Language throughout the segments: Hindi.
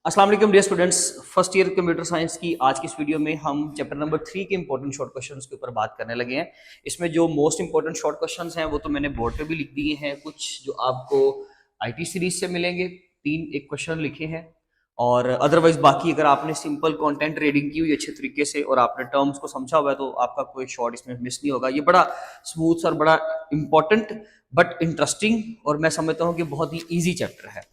अस्सलाम वालेकुम dear students. First year computer science की आज की इस वीडियो में हम चैप्टर नंबर 3 के इंपॉर्टेंट शॉर्ट क्वेश्चंस के ऊपर बात करने लगे हैं। इसमें जो मोस्ट इंपॉर्टेंट शॉर्ट क्वेश्चंस हैं वो तो मैंने बोर्ड पे भी लिख दिए हैं, कुछ जो आपको आईटी सीरीज से मिलेंगे, 3 एक क्वेश्चन लिखे हैं। और अदरवाइज बाकी अगर आपने सिंपल कंटेंट रीडिंग की हुई अच्छे तरीके से और आपने टर्म्स को समझा हुआ है तो आपका कोई शॉर्ट इसमें मिस नहीं होगा। ये बड़ा स्मूथ और बड़ा इंपॉर्टेंट बट इंटरेस्टिंग और मैं समझता हूँ कि बहुत ही ईजी चैप्टर है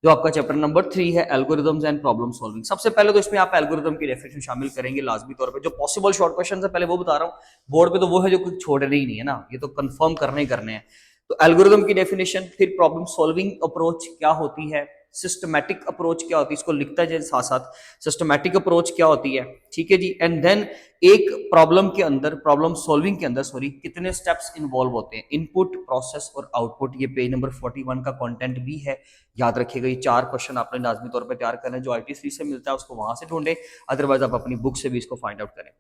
जो आपका चैप्टर नंबर 3 है, एल्गोरिथम्स एंड प्रॉब्लम सॉल्विंग। सबसे पहले तो इसमें आप एल्गोरिथम की डेफिनेशन शामिल करेंगे लाजमी तौर पे। जो पॉसिबल शॉर्ट क्वेश्चन है पहले वो बता रहा हूँ, बोर्ड पे तो वो है जो कुछ छोड़ने ही नहीं है ना, ये तो कंफर्म करने ही करने हैं। तो एल्गोरिथम की डेफिनेशन, फिर प्रॉब्लम सॉल्विंग अप्रोच क्या होती है, सिस्टमैटिक अप्रोच क्या होती है, इसको लिखता जाए साथ साथ सिस्टमैटिक अप्रोच क्या होती है, ठीक है जी। एंड देन एक प्रॉब्लम के अंदर, प्रॉब्लम सॉल्विंग के अंदर सॉरी, कितने स्टेप्स इन्वॉल्व होते हैं, इनपुट, प्रोसेस और आउटपुट। ये पेज नंबर 41 का कंटेंट भी है, याद रखिएगा। ये 4 क्वेश्चन आपने लाजमी तौर पर तैयार करना है, जो आईटी से मिलता है उसको वहां से ढूंढे, अदरवाइज आप अपनी बुक से भी इसको फाइंड आउट करें।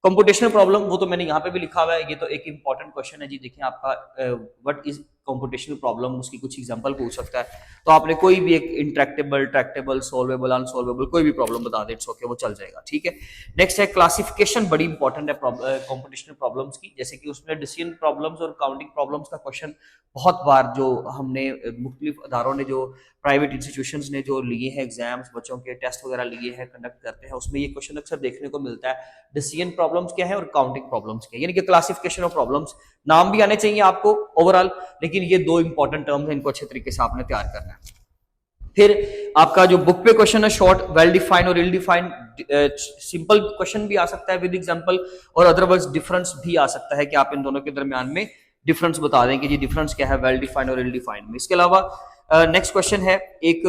कंप्यूटेशनल प्रॉब्लम वो तो मैंने यहाँ पे भी लिखा हुआ है, ये तो एक इंपॉर्टेंट क्वेश्चन है जी। देखिए आपका व्हाट इज कंप्यूटेशनल प्रॉब्लम, उसकी कुछ एग्जांपल पूछ सकता है। तो आपने कोई भी एक इंट्रैक्टेबल, ट्रैक्टेबल, सॉल्वेबल, अनसॉल्वेबल कोई भी प्रॉब्लम बता दे, इट्स ओके, वो चल जाएगा, ठीक है। नेक्स्ट है क्लासिफिकेशन, बड़ी इंपॉर्टेंट है कंप्यूटेशनल प्रॉब्लम्स की। जैसे कि उसमें डिसीजन प्रॉब्लम्स और काउंटिंग प्रॉब्लम्स का क्वेश्चन बहुत बार जो हमने मुख्तलिफ अदारों ने, जो प्राइवेट इंस्टीट्यूशंस ने जो लिए हैं एग्जाम्स, बच्चों के टेस्ट वगैरह लिए हैं, कंडक्ट करते हैं, उसमें ये क्वेश्चन अक्सर देखने को मिलता है, डिसीजन प्रॉब्लम्स क्या है और काउंटिंग प्रॉब्लम्स क्या है, यानी कि क्लासिफिकेशन ऑफ प्रॉब्लम्स। नाम भी आने चाहिए आपको ओवरऑल, लेकिन ये 2 इंपॉर्टेंट टर्म्स हैं, इनको अच्छे तरीके से आपने तैयार करना है। फिर आपका जो बुक पे क्वेश्चन है, शॉर्ट, वेल डिफाइंड और इल डिफाइंड। सिंपल क्वेश्चन भी आ सकता है विद एग्जांपल, और अदरवाइज डिफरेंस भी आ सकता है कि आप इन दोनों के दरमियान में डिफरेंस बता दें कि जी डिफरेंस क्या है वेल डिफाइंड और इल डिफाइंड में। इसके अलावा नेक्स्ट क्वेश्चन है एक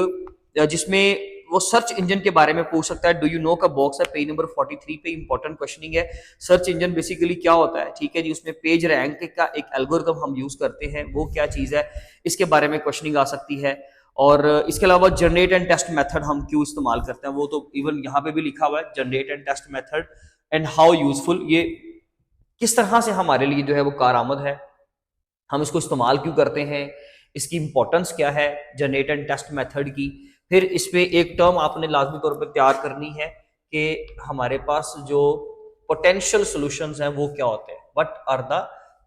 जिसमें वो सर्च इंजन के बारे में पूछ सकता है। डू यू नो का बॉक्स है पेज नंबर 43 पे, इंपॉर्टेंट क्वेश्चनिंग है। सर्च इंजन बेसिकली क्या होता है, ठीक है जी। उसमें पेज रैंक का एक एल्गोरिथम हम यूज करते हैं, वो क्या चीज है, इसके बारे में क्वेश्चनिंग आ सकती है। और इसके अलावा जनरेट एंड टेस्ट मेथड हम क्यों इस्तेमाल करते हैं, वो तो इवन यहाँ पे भी लिखा हुआ है, generate and test method and how useful, ये किस तरह से हमारे लिए जो है वो कारआमद है, हम इसको इस्तेमाल क्यों करते हैं, इसकी इंपॉर्टेंस क्या है जनरेट एंड टेस्ट मेथड की। फिर इस पे एक टर्म आपने लाजमी तौर पर तैयार करनी है कि हमारे पास जो पोटेंशियल सॉल्यूशंस हैं वो क्या होते हैं, what are the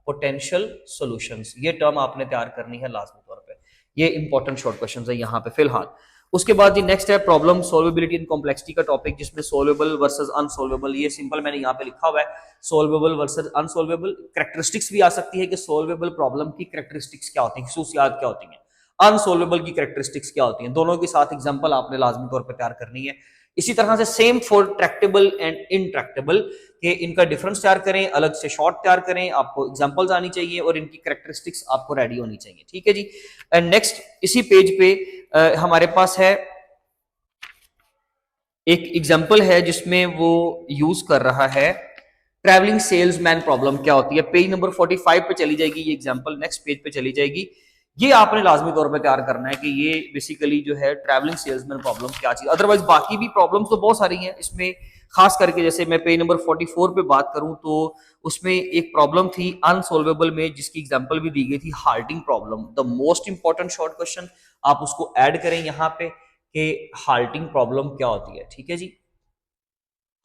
potential solutions, ये टर्म आपने तैयार करनी है लाजमी तौर पे। ये इंपॉर्टेंट शॉर्ट क्वेश्चंस है यहाँ पे फिलहाल। उसके बाद जी नेक्स्ट है प्रॉब्लम सॉल्वेबिलिटी एंड कॉम्प्लेक्सिटी का टॉपिक, जिसमें सॉल्वेबल वर्सेस अनसॉल्वेबल, ये सिंपल मैंने यहाँ पे लिखा हुआ है, सॉल्वेबल वर्सेस अनसॉल्वेबल। कैरेक्टरिस्टिक्स भी आ सकती है कि सॉल्वेबल प्रॉब्लम की कैरेक्टरिस्टिक्स क्या होती है, खसूसियात क्या होती हैं, अनसॉल्वेबल की कैरेक्टरिस्टिक्स क्या होती हैं, दोनों के साथ एग्जांपल आपने लाजमी तौर पर तैयार करनी है। इसी तरह से सेम फॉर ट्रैक्टेबल एंड इनट्रैक्टेबल, के इनका डिफरेंस तैयार करें, अलग से शॉर्ट तैयार करें, आपको एग्जांपल्स आनी चाहिए और इनकी कैरेक्टरिस्टिक्स आपको रेडी होनी चाहिए, ठीक है जी। एंड नेक्स्ट इसी पेज पे हमारे पास है एक एग्जाम्पल है जिसमें वो यूज कर रहा है ट्रैवलिंग सेल्समैन प्रॉब्लम क्या होती है। पेज नंबर 45 पे चली जाएगी ये एग्जाम्पल, नेक्स्ट पेज पे चली जाएगी। ये आपने लाजमी तौर पे तैयार करना है कि ये बेसिकली जो है ट्रैवलिंग सेल्समैन प्रॉब्लम क्या चीज। अदरवाइज बाकी भी प्रॉब्लम्स तो बहुत सारी हैं इसमें, खास करके जैसे मैं पेज नंबर 44 पे बात करूं तो उसमें एक प्रॉब्लम थी अनसॉल्वेबल में, जिसकी एग्जांपल भी दी गई थी, halting problem. The most important short question आप उसको ऐड करें यहाँ पे कि हाल्टिंग प्रॉब्लम क्या होती है, ठीक है जी।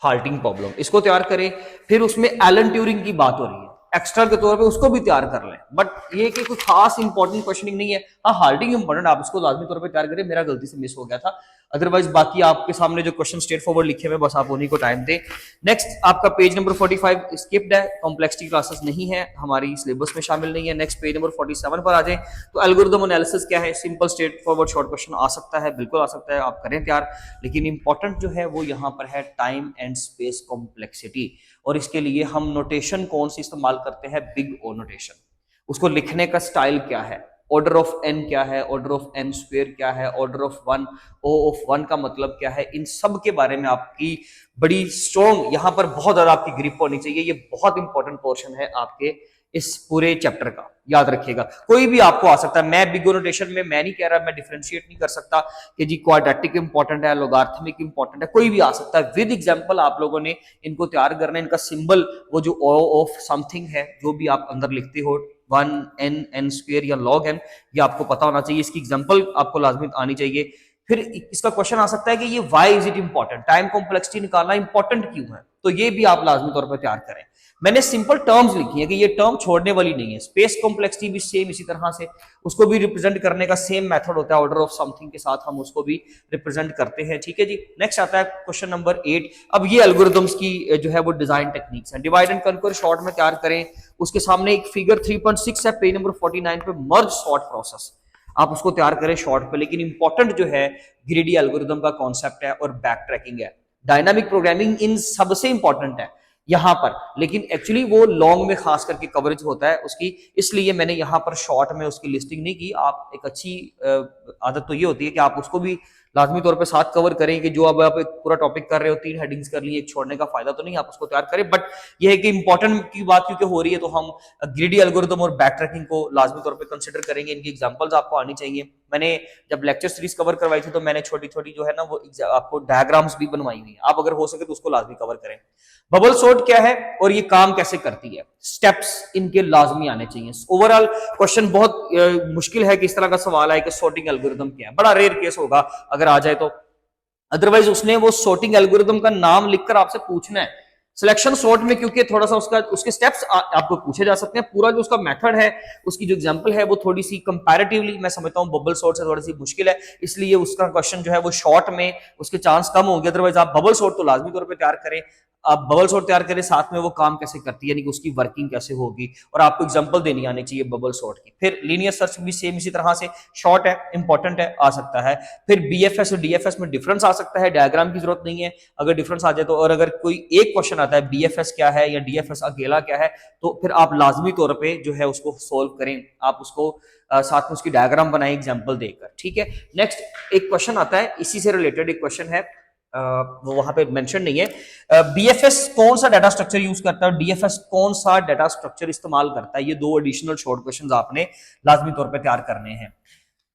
हाल्टिंग प्रॉब्लम इसको तैयार करें। फिर उसमें एलन ट्यूरिंग की बात हो रही है, एक्स्ट्रा के तौर पे उसको भी तैयार कर लें, बट ये कि कोई खास इंपॉर्टेंट क्वेश्चनिंग नहीं है। हाँ हाल्टिंग इंपॉर्टेंट, आप इसको लाजमी तौर पे तैयार करें, मेरा गलती से मिस हो गया था। अदरवाइज बाकी आपके सामने जो क्वेश्चन स्ट्रेट फॉरवर्ड लिखे हुए बस आप उन्हीं को टाइम दें। नेक्स्ट आपका पेज नंबर 45 स्किप्ड है, कॉम्प्लेक्सिटी क्लासेस नहीं है, हमारी सिलेबस में शामिल नहीं है। नेक्स्ट पेज नंबर 47 पर आ जाए तो एल्गोरिथम एनालिसिस क्या है, simple straightforward short question आ सकता है, बिल्कुल आ सकता है, आप करें तैयार। लेकिन इंपॉर्टेंट जो है वो यहाँ पर है टाइम एंड स्पेस कॉम्प्लेक्सिटी, और इसके लिए हम नोटेशन कौन सी इस्तेमाल करते हैं, बिग ओ नोटेशन। उसको लिखने का स्टाइल क्या है, ऑर्डर ऑफ एन क्या है, ऑर्डर ऑफ एन स्क्वायर क्या है, order of one, O of one का मतलब क्या है, इन सब के बारे में आपकी बड़ी स्ट्रॉन्ग यहाँ पर बहुत ज्यादा आपकी ग्रिप होनी चाहिए। ये बहुत इंपॉर्टेंट पोर्शन है आपके इस पूरे चैप्टर का, याद रखिएगा। कोई भी आपको आ सकता है, मैं बिग ओ नोटेशन में मैं नहीं कह रहा, मैं डिफरेंशिएट नहीं कर सकता कि जी क्वाड्रेटिक इंपॉर्टेंट है, लोगार्थमिक इंपॉर्टेंट है, कोई भी आ सकता है। विद एग्जांपल आप लोगों ने इनको तैयार करना है, इनका सिंबल वो जो ओ ऑफ समथिंग है, जो भी आप अंदर लिखते हो, वन एन, एन स्क्वायर या लॉग एन, ये आपको पता होना चाहिए। इसकी एग्जांपल आपको लाजमी आनी चाहिए। फिर इसका क्वेश्चन आ सकता है कि ये why is it important, time complexity निकालना इंपॉर्टेंट क्यों है, तो ये भी आप लाजमी तौर पर तैयार करें। मैंने सिंपल टर्म्स लिखी है कि ये टर्म छोड़ने वाली नहीं है। स्पेस कॉम्प्लेक्सिटी भी सेम इसी तरह से, उसको भी रिप्रेजेंट करने का सेम मेथड होता है, ऑर्डर ऑफ समथिंग के साथ हम उसको भी रिप्रेजेंट करते हैं। ठीक है जी। नेक्स्ट आता है क्वेश्चन नंबर 8। अब ये एल्गोरिथम्स की जो है वो डिजाइन टेक्निक्स हैं। डिवाइड एंड कन्कर शॉर्ट में तैयार करें, उसके सामने एक फिगर 3.6 है पेज नंबर 49 पे, मर्ज सॉर्ट प्रोसेस, आप उसको तैयार करें शॉर्ट पे। लेकिन इंपॉर्टेंट जो है ग्रीडी एल्गोरिथम का कॉन्सेप्ट है और बैक ट्रैकिंग है। डायनामिक प्रोग्रामिंग इन सबसे इंपॉर्टेंट है यहां पर, लेकिन एक्चुअली वो लॉन्ग में खास करके कवरेज होता है उसकी, इसलिए मैंने यहां पर शॉर्ट में उसकी लिस्टिंग नहीं की। आप एक अच्छी आदत तो ये होती है कि आप उसको भी लाजमी तौर पे साथ कवर करें, कि जो अब आप एक पूरा टॉपिक कर रहे हो 3 हेडिंग्स कर ली, एक छोड़ने का फायदा तो नहीं, आप उसको तैयार करें। बट ये है कि इंपॉर्टेंट की बात क्योंकि हो रही है तो हम ग्रीडी एल्गोरिथम और बैक ट्रैकिंग को लाजमी तौर पे कंसिडर करेंगे। इनकी एग्जांपल्स आपको आनी चाहिए। मैंने जब लेक्चर सीरीज कवर करवाई थी तो मैंने छोटी छोटी जो है ना वो आपको डायग्राम्स भी बनवाई हुई है, आप अगर हो सके तो उसको लाजमी कवर करें। बबल सॉर्ट क्या है और ये काम कैसे करती है, स्टेप्स इनके लाजमी आने चाहिए। ओवरऑल क्वेश्चन बहुत मुश्किल है कि इस तरह का सवाल है कि सॉर्टिंग एल्गोरिथम क्या है, बड़ा रेयर केस होगा अगर आ जाए तो, अदरवाइज उसने वो सॉर्टिंग एल्गोरिथम का नाम लिखकर आपसे पूछना है। सिलेक्शन सॉर्ट में क्योंकि थोड़ा सा उसके स्टेप्स आपको पूछे जा सकते हैं, पूरा जो उसका मेथड है, उसकी जो एग्जांपल है वो थोड़ी सी कंपैरेटिवली मैं समझता हूं बबल सॉर्ट से थोड़ी सी मुश्किल है, इसलिए उसका क्वेश्चन जो है वो शॉर्ट में उसके चांस कम होंगे। अदरवाइज आप बबल सॉर्ट तो लाजमी तौर पर तैयार करें। आप बबल सॉर्ट तैयार करें, साथ में वो काम कैसे करती है, यानी कि उसकी वर्किंग कैसे होगी, और आपको एग्जांपल देनी आनी चाहिए बबल सॉर्ट की। फिर लीनियर सर्च भी सेम इसी तरह से, शॉर्ट है, इंपॉर्टेंट है, आ सकता है। फिर बीएफएस और डीएफएस में डिफरेंस आ सकता है, डायग्राम की जरूरत नहीं है अगर डिफरेंस आ जाए तो। और अगर कोई एक क्वेश्चन आता है बीएफएस क्या है या डीएफएस अकेला क्या है, तो फिर आप लाजमी तौर पर जो है उसको सोल्व करें, आप उसको साथ में उसकी डायग्राम बनाए एग्जाम्पल देकर। ठीक है। नेक्स्ट एक क्वेश्चन आता है, इसी से रिलेटेड एक क्वेश्चन है, वो वहां पे मेंशन नहीं है। बीएफएस कौन सा डाटा स्ट्रक्चर यूज करता है और डीएफएस कौन सा डाटा स्ट्रक्चर इस्तेमाल करता है, ये 2 एडिशनल शॉर्ट क्वेश्चंस आपने लाजमी तौर पे तैयार करने हैं।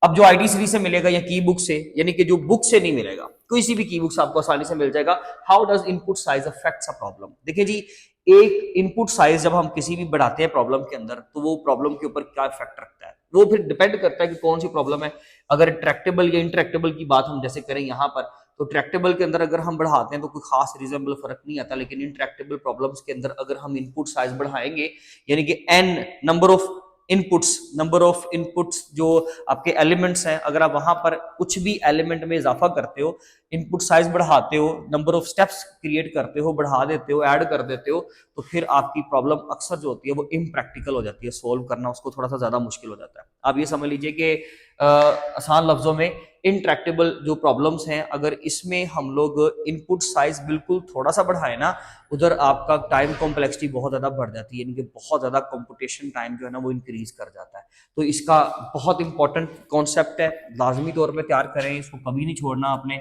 अब जो आईटी सीरीज से मिलेगा या की बुक से, यानी कि जो बुक से नहीं मिलेगा, कोई सी भी की बुक से आपको आसानी से मिल जाएगा। How does input size affects a problem. देखिए जी, एक इनपुट साइज जब हम किसी भी बढ़ाते हैं प्रॉब्लम के अंदर, तो वो प्रॉब्लम के ऊपर क्या इफेक्ट रखता है, वो फिर डिपेंड करता है कि कौन सी प्रॉब्लम है। अगर ट्रैक्टेबल या इंट्रैक्टेबल की बात हम जैसे करें यहाँ पर, तो ट्रैक्टेबल के अंदर अगर हम बढ़ाते हैं तो कोई खास रीजनेबल फर्क नहीं आता, लेकिन इंट्रैक्टेबल प्रॉब्लम्स के अंदर अगर हम इनपुट साइज बढ़ाएंगे, यानी कि एन नंबर ऑफ इनपुट्स जो आपके एलिमेंट्स हैं, अगर आप वहां पर कुछ भी एलिमेंट में इजाफा करते हो, इनपुट साइज बढ़ाते हो, नंबर ऑफ स्टेप्स क्रिएट करते हो, बढ़ा देते हो, ऐड कर देते हो, तो फिर आपकी प्रॉब्लम अक्सर जो होती है वो इम्प्रैक्टिकल हो जाती है, सोल्व करना उसको थोड़ा सा ज्यादा मुश्किल हो जाता है। आप ये समझ लीजिए कि आसान लफ्जों में इंट्रैक्टेबल जो प्रॉब्लम्स हैं, अगर इसमें हम लोग इनपुट साइज बिल्कुल थोड़ा सा बढ़ाए ना, उधर आपका टाइम कॉम्प्लेक्सिटी बहुत ज्यादा बढ़ जाती है, यानी कि बहुत ज्यादा कंप्यूटेशन टाइम जो है ना वो इंक्रीज कर जाता है। तो इसका बहुत इंपॉर्टेंट कॉन्सेप्ट है, लाजमी तौर पे तैयार करें, इसको कभी नहीं छोड़ना आपने।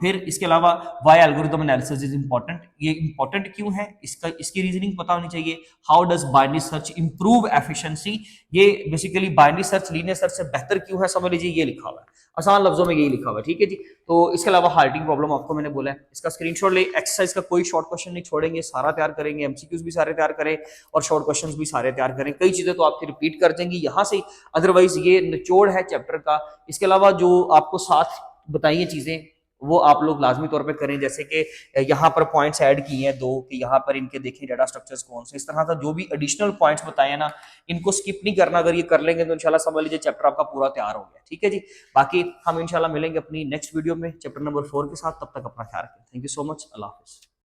फिर इसके अलावा why algorithm analysis is important. ये इंपॉर्टेंट क्यों है, इसकी रीजनिंग पता होनी चाहिए। How does binary search improve efficiency, ये basically binary search linear search से बेहतर क्यों है, समझ लीजिए ये लिखा हुआ है, आसान लफ्जों में यही लिखा हुआ है। ठीक है जी। तो इसके अलावा हार्टिंग प्रॉब्लम आपको मैंने बोला है, इसका स्क्रीनशॉट ले, एक्सरसाइज का कोई शॉर्ट क्वेश्चन नहीं छोड़ेंगे, सारा तैयार करेंगे, एमसीक्यूज भी सारे तैयार करें और शॉर्ट क्वेश्चंस भी सारे तैयार करें। कई चीजें तो आपकी रिपीट कर देंगी यहाँ से, अदरवाइज ये निचोड़ है चैप्टर का। इसके अलावा जो आपको साथ बताइए चीजें वो आप लोग लाजमी तौर पे करें, जैसे कि यहाँ पर पॉइंट्स ऐड किए हैं 2 कि यहाँ पर इनके देखें डाटा स्ट्रक्चर्स कौन से, इस तरह से जो भी एडिशनल पॉइंट्स बताए ना, इनको स्किप नहीं करना। अगर ये कर लेंगे तो इंशाल्लाह समझ लीजिए चैप्टर आपका पूरा तैयार हो गया। ठीक है जी। बाकी हम इंशाल्लाह मिलेंगे अपनी नेक्स्ट वीडियो में चैप्टर नंबर 4 के साथ, तब तक अपना ख्याल रखें। Thank you so much, Allah Hafiz.